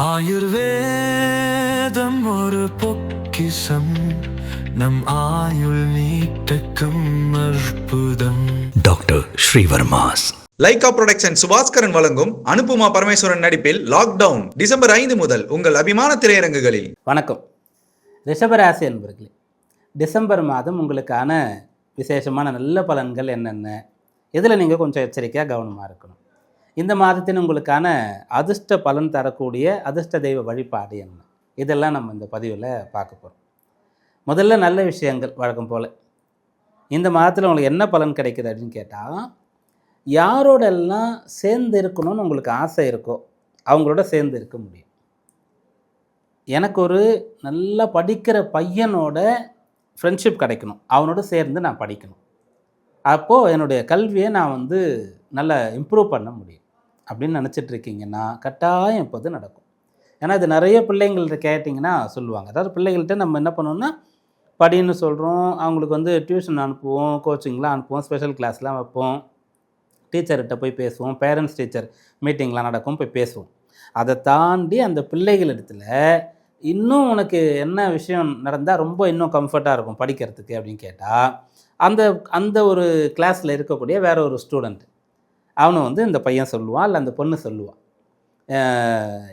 ஆயுர்வேதம் ஒரு பொக்கிஷம், நம் ஆயுள் நீட்டக்கும் அற்புதம். Doctor Srivarma's. Lyca production Subaskaran வழங்கும் அனுப்புமா பரமேஸ்வரன் நடிப்பில் லாக்டவுன் டிசம்பர் 5 முதல் உங்கள் அபிமான திரையரங்குகளில். வணக்கம் ரிஷபராசி என்பர்களே, டிசம்பர் மாதம் உங்களுக்கான விசேஷமான நல்ல பலன்கள் என்னென்ன, இதில் நீங்கள் கொஞ்சம் எச்சரிக்கையாக கவனமாக இருக்கணும். இந்த மாதத்தின் உங்களுக்கான அதிர்ஷ்ட பலன் தரக்கூடிய அதிர்ஷ்ட தெய்வ வழிபாடு என்ன, இதெல்லாம் நம்ம இந்த பதிவில் பார்க்க போகிறோம். முதல்ல நல்ல விஷயங்கள் வழக்கம் போல். இந்த மாதத்தில் உங்களுக்கு என்ன பலன் கிடைக்குது அப்படின்னு கேட்டால், யாரோடெல்லாம் சேர்ந்து இருக்கணும்னு உங்களுக்கு ஆசை இருக்கோ அவங்களோட சேர்ந்து இருக்க முடியும். எனக்கு ஒரு நல்லா படிக்கிற பையனோட ஃப்ரெண்ட்ஷிப் கிடைக்கணும், அவனோட சேர்ந்து நான் படிக்கணும், அப்போது என்னுடைய கல்வியை நான் நல்லா இம்ப்ரூவ் பண்ண முடியும் அப்படின்னு நினச்சிட்ருக்கீங்கன்னா கட்டாயம் இப்போது நடக்கும். ஏன்னா இது நிறைய பிள்ளைங்கள்ட்ட கேட்டிங்கன்னா சொல்லுவாங்க. அதாவது பிள்ளைகள்கிட்ட நம்ம என்ன பண்ணுவோம்னா, படின்னு சொல்கிறோம், அவங்களுக்கு டியூஷன் அனுப்புவோம், கோச்சிங்லாம் அனுப்புவோம், ஸ்பெஷல் கிளாஸ்லாம் வைப்போம், டீச்சர்கிட்ட போய் பேசுவோம், பேரண்ட்ஸ் டீச்சர் மீட்டிங்லாம் நடக்கும், போய் பேசுவோம். அதை தாண்டி அந்த பிள்ளைகளிடத்தில் இன்னும் உனக்கு என்ன விஷயம் நடந்தால் ரொம்ப இன்னும் கம்ஃபர்ட்டாக இருக்கும் படிக்கிறதுக்கு அப்படின்னு கேட்டால், அந்த அந்த ஒரு கிளாஸில் இருக்கக்கூடிய வேற ஒரு ஸ்டூடெண்ட் அவனு இந்த பையன் சொல்லுவான், இல்லை அந்த பொண்ணு சொல்லுவான்,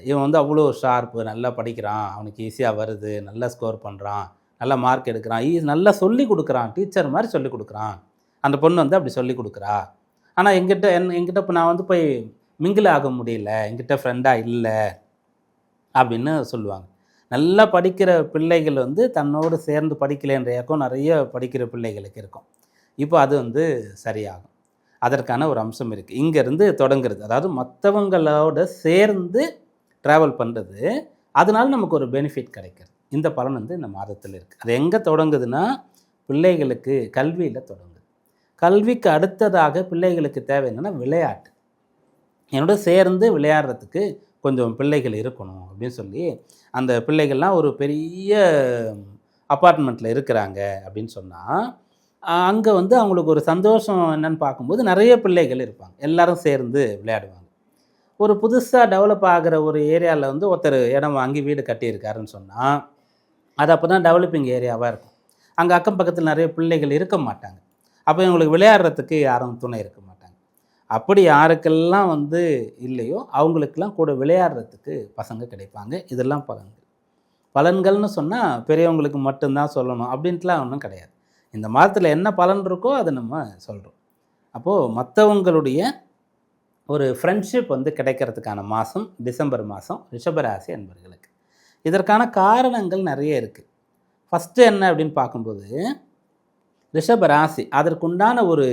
இவன் அவ்வளோ ஷார்ப்பு, நல்லா படிக்கிறான், அவனுக்கு ஈஸியாக வருது, நல்லா ஸ்கோர் பண்ணுறான், நல்லா மார்க் எடுக்கிறான், நல்லா சொல்லி கொடுக்குறான், டீச்சர் மாதிரி சொல்லி கொடுக்குறான், அந்த பொண்ணு அப்படி சொல்லி கொடுக்குறா. ஆனால் எங்கிட்ட இப்போ நான் போய் மிங்கிள் ஆக முடியல, எங்கிட்ட ஃப்ரெண்டாக இல்லை அப்படின்னு சொல்லுவாங்க. நல்லா படிக்கிற பிள்ளைகள் தன்னோடு சேர்ந்து படிக்கலைன்ற ஏக்கம் நிறைய படிக்கிற பிள்ளைகளுக்கு இருக்கும். இப்போ அது சரியாகும். அதற்கான ஒரு அம்சம் இருக்குது. இங்கேருந்து தொடங்குறது, அதாவது மற்றவங்களோட சேர்ந்து ட்ராவல் பண்ணுறது, அதனால நமக்கு ஒரு பெனிஃபிட் கிடைக்கிறது. இந்த பலன் இந்த மாதத்தில் இருக்குது. அது எங்கே தொடங்குதுன்னா, பிள்ளைகளுக்கு கல்வியில் தொடங்குது. கல்விக்கு அடுத்ததாக பிள்ளைகளுக்கு தேவை என்னென்னா விளையாட்டு. என்னோட சேர்ந்து விளையாடுறதுக்கு கொஞ்சம் பிள்ளைகள் இருக்கணும் அப்படின்னு சொல்லி, அந்த பிள்ளைகள்லாம் ஒரு பெரிய அப்பார்ட்மெண்ட்டில் இருக்கிறாங்க அப்படின்னு சொன்னால், அங்கே அவங்களுக்கு ஒரு சந்தோஷம் என்னன்னு பார்க்கும்போது நிறைய பிள்ளைகள் இருப்பாங்க, எல்லாரும் சேர்ந்து விளையாடுவாங்க. ஒரு புதுசாக டெவலப் ஆகிற ஒரு ஏரியாவில் ஒருத்தர் இடம் வாங்கி வீடு கட்டியிருக்காருன்னு சொன்னால், அது அப்போ தான் டெவலப்பிங் ஏரியாவாக இருக்கும். அங்கே அக்கம் பக்கத்தில் நிறைய பிள்ளைகள் இருக்க மாட்டாங்க. அப்போ இவங்களுக்கு விளையாடுறதுக்கு யாரும் துணை இருக்க மாட்டாங்க. அப்படி யாருக்கெல்லாம் இல்லையோ அவங்களுக்கெல்லாம் கூட விளையாடுறதுக்கு பசங்க கிடைப்பாங்க. இதெல்லாம் பலன்கள்னு சொன்னால் பெரியவங்களுக்கு மட்டும்தான் சொல்லணும் அப்படின்ட்டுலாம் ஒன்றும் கிடையாது. இந்த மாதத்தில் என்ன பலன் இருக்கோ அதை நம்ம சொல்கிறோம். அப்போது மற்றவங்களுடைய ஒரு ஃப்ரெண்ட்ஷிப் கிடைக்கிறதுக்கான மாதம் டிசம்பர் மாதம் ரிஷபராசி என்பவர்களுக்கு. இதற்கான காரணங்கள் நிறைய இருக்குது. ஃபஸ்ட்டு என்ன அப்படின்னு பார்க்கும்போது, ரிஷபராசி அதற்குண்டான ஒரு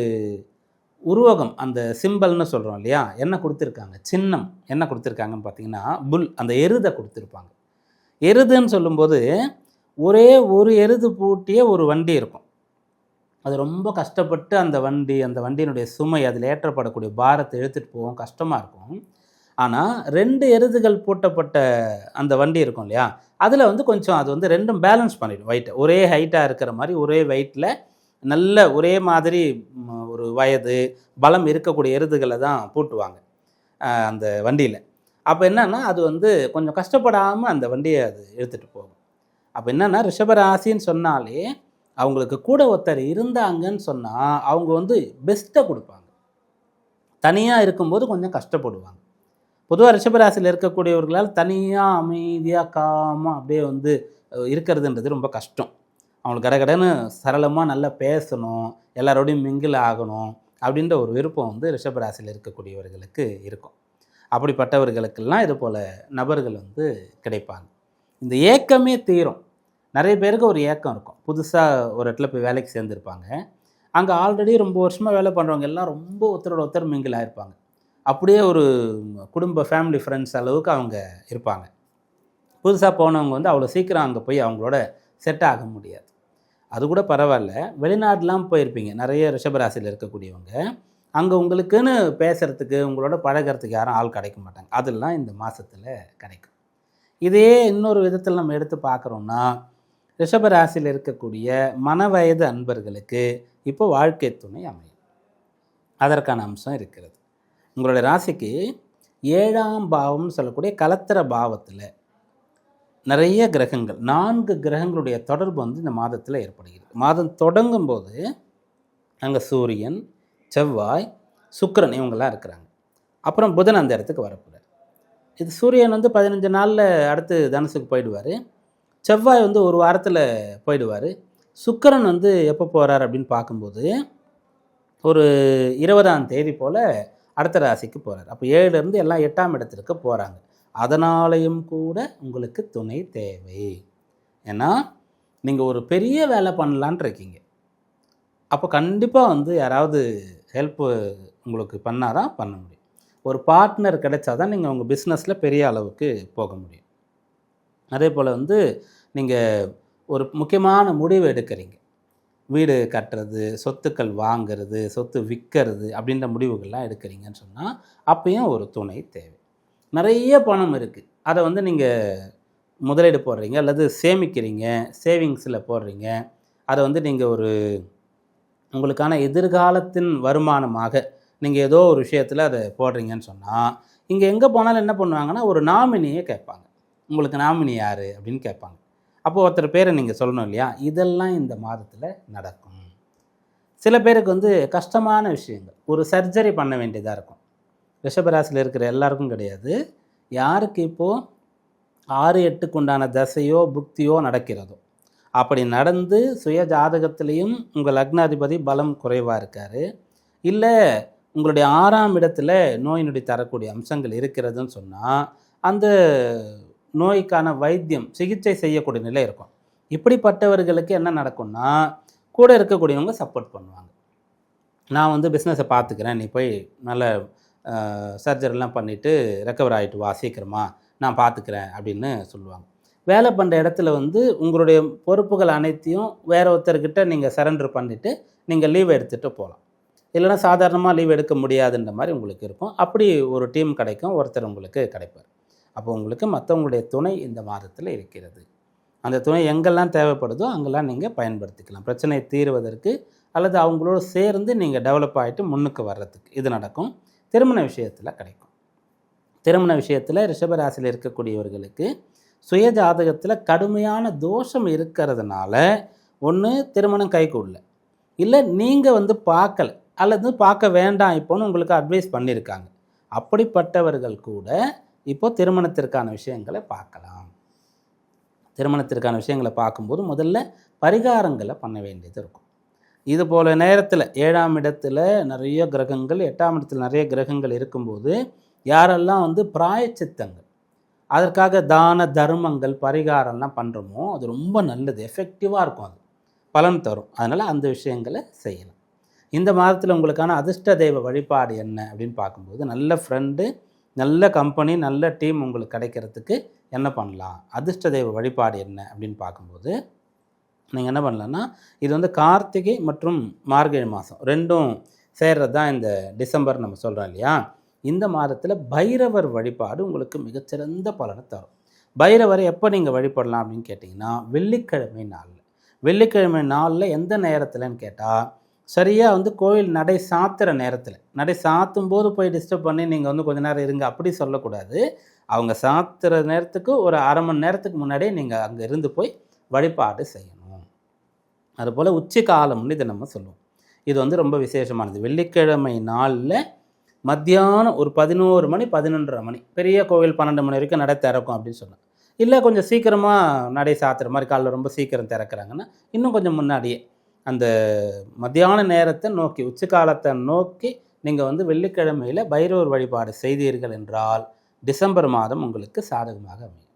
உருவகம், அந்த சிம்பல்னு சொல்கிறோம் இல்லையா, என்ன கொடுத்துருக்காங்க, சின்னம் என்ன கொடுத்துருக்காங்கன்னு பார்த்தீங்கன்னா புல், அந்த எருதை கொடுத்துருப்பாங்க. எருதுன்னு சொல்லும்போது ஒரே ஒரு எருது பூட்டிய ஒரு வண்டி இருக்கும். அது ரொம்ப கஷ்டப்பட்டு அந்த வண்டியினுடைய சுமை, அதில் ஏற்றப்படக்கூடிய பாரத்தை எடுத்துகிட்டு போகும், கஷ்டமாக இருக்கும். ஆனால் 2 எருதுகள் பூட்டப்பட்ட அந்த வண்டி இருக்கும் இல்லையா, அதில் கொஞ்சம் அது ரெண்டும் பேலன்ஸ் பண்ணிடும். வெயிட்டை ஒரே ஹைட்டாக இருக்கிற மாதிரி ஒரே வெயிட்டில் நல்ல ஒரே மாதிரி ஒரு வயது பலம் இருக்கக்கூடிய எருதுகளை தான் பூட்டுவாங்க அந்த வண்டியில். அப்போ என்னென்னா அது கொஞ்சம் கஷ்டப்படாமல் அந்த வண்டியை அது எடுத்துகிட்டு போகும். அப்போ என்னென்னா ரிஷபராசின்னு சொன்னாலே அவங்களுக்கு கூட ஒருத்தர் இருந்தாங்கன்னு சொன்னால் அவங்க பெஸ்ட்டை கொடுப்பாங்க. தனியாக இருக்கும்போது கொஞ்சம் கஷ்டப்படுவாங்க. பொதுவாக ரிஷபராசியில் இருக்கக்கூடியவர்களால் தனியாக அமைதியாக காமாக அப்படியே இருக்கிறதுன்றது ரொம்ப கஷ்டம். அவங்களுக்கு கடகடன்னு சரளமாக நல்லா பேசணும், எல்லாரோடையும் மிங்கிள் ஆகணும் அப்படின்ற ஒரு விருப்பம் ரிஷபராசியில் இருக்கக்கூடியவர்களுக்கு இருக்கும். அப்படிப்பட்டவர்களுக்கெல்லாம் இது போல் நபர்கள் கிடைப்பாங்க. இந்த ஏக்கமே தீரும். நிறைய பேருக்கு ஒரு ஏக்கம் இருக்கும். புதுசாக ஒரு இடத்துல போய் வேலைக்கு சேர்ந்துருப்பாங்க. அங்கே ஆல்ரெடி ரொம்ப வருஷமாக வேலை பண்ணுறவங்க எல்லாம் ரொம்ப ஒருத்தரோட ஒருத்தர் மிங்கிள் ஆகிருப்பாங்க. அப்படியே ஒரு குடும்ப ஃபேமிலி ஃப்ரெண்ட்ஸ் அளவுக்கு அவங்க இருப்பாங்க. புதுசாக போனவங்க அவ்வளோ சீக்கிரம் அங்கே போய் அவங்களோட செட் ஆக முடியாது. அது கூட பரவாயில்ல, வெளிநாடுலாம் போயிருப்பீங்க நிறைய ரிஷபராசியில் இருக்கக்கூடியவங்க. அங்கே உங்களுக்குன்னு பேசுகிறதுக்கு, உங்களோட பழகிறதுக்கு யாரும் ஆள் கிடைக்க மாட்டாங்க. அதெல்லாம் இந்த மாதத்தில் கிடைக்கும். இதே இன்னொரு விதத்தில் நம்ம எடுத்து பார்க்குறோன்னா, ரிஷபராசியில் இருக்கக்கூடிய மனவயது அன்பர்களுக்கு இப்போ வாழ்க்கை துணை அமையும். அதற்கான அம்சம் இருக்கிறது. உங்களுடைய ராசிக்கு 7ஆம் பாவம்னு சொல்லக்கூடிய கலத்திர பாவத்தில் நிறைய கிரகங்கள் 4 கிரகங்களுடைய தொடர்பு வந்து இந்த மாதத்தில் ஏற்படுகிறது. மாதம் தொடங்கும் போது அங்கே சூரியன், செவ்வாய், சுக்கிரன் இவங்கெல்லாம் இருக்கிறாங்க. அப்புறம் புதன் அந்த இடத்துக்கு வரப்போகிறார். இது சூரியன் வந்து 15 நாளில் அடுத்து தனுசுக்கு போயிடுவார். செவ்வாய் வந்து ஒரு வாரத்தில் போயிடுவார். சுக்கிரன் வந்து எப்போ போகிறார் அப்படின்னு பார்க்கும்போது ஒரு 20ஆம் தேதி போல் அடுத்த ராசிக்கு போகிறார். அப்போ 7லேருந்து எல்லாம் 8ஆம் இடத்திற்கு போகிறாங்க. அதனாலையும் கூட உங்களுக்கு துணை தேவை. ஏன்னா நீங்கள் ஒரு பெரிய வேலை பண்ணலான் இருக்கீங்க. அப்போ கண்டிப்பாக வந்து யாராவது ஹெல்ப்பு உங்களுக்கு பண்ணால் தான் பண்ண முடியும். ஒரு பார்ட்னர் கிடைச்சா தான் நீங்கள் உங்கள் பிஸ்னஸில் பெரிய அளவுக்கு போக முடியும். அதே போல் வந்து நீங்கள் ஒரு முக்கியமான முடிவு எடுக்கிறீங்க. வீடு கட்டுறது, சொத்துக்கள் வாங்கிறது, சொத்து விற்கிறது அப்படின்ற முடிவுகள்லாம் எடுக்கிறீங்கன்னு சொன்னால் அப்பயும் ஒரு துணை தேவை. நிறைய பணம் இருக்குது, அதை வந்து நீங்கள் முதலீடு போடுறீங்க அல்லது சேமிக்கிறீங்க, சேவிங்ஸில் போடுறீங்க. அதை வந்து நீங்கள் ஒரு உங்களுக்கான எதிர்காலத்தின் வருமானமாக நீங்கள் ஏதோ ஒரு விஷயத்தில் அதை போடுறீங்கன்னு சொன்னால் இங்கே எங்கே போனாலும் என்ன பண்ணுவாங்கன்னா ஒரு நாமினியை கேட்பாங்க. உங்களுக்கு நாமினி யார் அப்படின்னு கேட்பாங்க. அப்போது ஒருத்தர் பேரை நீங்கள் சொல்லணும் இல்லையா? இதெல்லாம் இந்த மாதத்தில் நடக்கும். சில பேருக்கு வந்து கஷ்டமான விஷயங்கள், ஒரு சர்ஜரி பண்ண வேண்டியதாக இருக்கும். ரிஷபராசியில் இருக்கிற எல்லாருக்கும் கிடையாது. யாருக்கு இப்போது 6-8க்கு உண்டான தசையோ புக்தியோ நடக்கிறதோ, அப்படி நடந்து சுய ஜாதகத்திலையும் உங்கள் லக்னாதிபதி பலம் குறைவாக இருக்கார், இல்லை உங்களுடைய 6ஆம் இடத்துல நோய் நொடி தரக்கூடிய அம்சங்கள் இருக்கிறதுன்னு சொன்னால் அந்த நோய்க்கான வைத்தியம் சிகிச்சை செய்யக்கூடிய நிலை இருக்கும். இப்படிப்பட்டவர்களுக்கு என்ன நடக்கும்னா கூட இருக்கக்கூடியவங்க சப்போர்ட் பண்ணுவாங்க. நான் வந்து பிஸ்னஸை பார்த்துக்கிறேன், நீ போய் நல்ல சர்ஜரிலாம் பண்ணிவிட்டு ரெக்கவர் ஆகிட்டு வா சீக்கிரமாக, நான் பார்த்துக்கிறேன் அப்படின்னு சொல்லுவாங்க. வேலை பண்ணுற இடத்துல வந்து உங்களுடைய பொறுப்புகள் அனைத்தையும் வேற ஒருத்தர்கிட்ட நீங்கள் சரண்டர் பண்ணிவிட்டு நீங்கள் லீவ் எடுத்துகிட்டு போகலாம். இல்லைனா சாதாரணமாக லீவ் எடுக்க முடியாதுன்ற மாதிரி உங்களுக்கு இருக்கும். அப்படி ஒரு டீம் கிடைக்கும், ஒருத்தர் உங்களுக்கு கிடைப்பார். அப்போ உங்களுக்கு மற்றவங்களுடைய துணை இந்த மாதத்தில் இருக்கிறது. அந்த துணை எங்கெல்லாம் தேவைப்படுதோ அங்கெல்லாம் நீங்கள் பயன்படுத்திக்கலாம். பிரச்சனை தீர்வதற்கு அல்லது அவங்களோட சேர்ந்து நீங்கள் டெவலப் ஆகிட்டு முன்னுக்கு வர்றதுக்கு இது நடக்கும். திருமண விஷயத்தில் கிடைக்கும். திருமண விஷயத்தில் ரிஷபராசியில் இருக்கக்கூடியவர்களுக்கு சுய ஜாதகத்தில் கடுமையான தோஷம் இருக்கிறதுனால ஒன்று திருமணம் கைகூடல, இல்லை நீங்கள் வந்து பார்க்கலை அல்லது பார்க்க வேண்டாம் இப்போன்னு உங்களுக்கு அட்வைஸ் பண்ணியிருக்காங்க. அப்படிப்பட்டவர்கள் கூட இப்போ திருமணத்திற்கான விஷயங்களை பார்க்கலாம். திருமணத்திற்கான விஷயங்களை பார்க்கும்போது முதல்ல பரிகாரங்களை பண்ண வேண்டியது இருக்கும். இது போல் நேரத்தில் 7ஆம் இடத்துல நிறைய கிரகங்கள், 8ஆம் இடத்துல நிறைய கிரகங்கள் இருக்கும்போது யாரெல்லாம் வந்து பிராயச்சித்தங்கள், அதற்காக தான தர்மங்கள் பரிகாரம்லாம் பண்ணுறோமோ அது ரொம்ப நல்லது, எஃபெக்டிவாக இருக்கும், அது பலன் தரும். அதனால் அந்த விஷயங்களை செய்யலாம். இந்த மாதத்தில் உங்களுக்கான அதிர்ஷ்ட தெய்வ வழிபாடு என்ன அப்படின்னு பார்க்கும்போது நல்ல ஃப்ரெண்டு, நல்ல கம்பெனி, நல்ல டீம் உங்களுக்கு கிடைக்கிறதுக்கு என்ன பண்ணலாம், அதிர்ஷ்ட தெய்வ வழிபாடு என்ன அப்படின்னு பார்க்கும்போது நீங்கள் என்ன பண்ணலான்னா, இது வந்து கார்த்திகை மற்றும் மார்கழி மாதம் ரெண்டும் சேர்றது தான் இந்த டிசம்பர் நம்ம சொல்கிறோம் இல்லையா? இந்த மாதத்தில் பைரவர் வழிபாடு உங்களுக்கு மிகச்சிறந்த பலனை தரும். பைரவரை எப்போ நீங்கள் வழிபடலாம் அப்படின்னு கேட்டிங்கன்னா வெள்ளிக்கிழமை நாளில். வெள்ளிக்கிழமை நாளில் எந்த நேரத்தில்னு கேட்டால் சரியாக வந்து கோயில் நடை சாத்துகிற நேரத்தில், நடை சாத்தும் போது போய் டிஸ்டர்ப் பண்ணி நீங்கள் வந்து கொஞ்ச நேரம் இருங்க அப்படி சொல்லக்கூடாது. அவங்க சாத்துகிற நேரத்துக்கு ஒரு அரை மணி நேரத்துக்கு முன்னாடியே நீங்கள் அங்கே இருந்து போய் வழிபாடு செய்யணும். அதுபோல் உச்சி காலம்னு இதை நம்ம சொல்லுவோம். இது வந்து ரொம்ப விசேஷமானது. வெள்ளிக்கிழமை நாளில் மத்தியானம் ஒரு 11 மணி 11:30 மணி, பெரிய கோவில் 12 மணி வரைக்கும் நடை திறக்கும் அப்படின்னு சொன்னாங்க. இல்லை கொஞ்சம் சீக்கிரமாக நடை சாத்துற மாதிரி காலைல ரொம்ப சீக்கிரம் திறக்கிறாங்கன்னா இன்னும் கொஞ்சம் முன்னாடியே அந்த மத்தியான நேரத்தை நோக்கி, உச்சிக்காலத்தை நோக்கி நீங்கள் வந்து வெள்ளிக்கிழமையில் பைரவர் வழிபாடு செய்தீர்கள் என்றால் டிசம்பர் மாதம் உங்களுக்கு சாதகமாக அமையும்.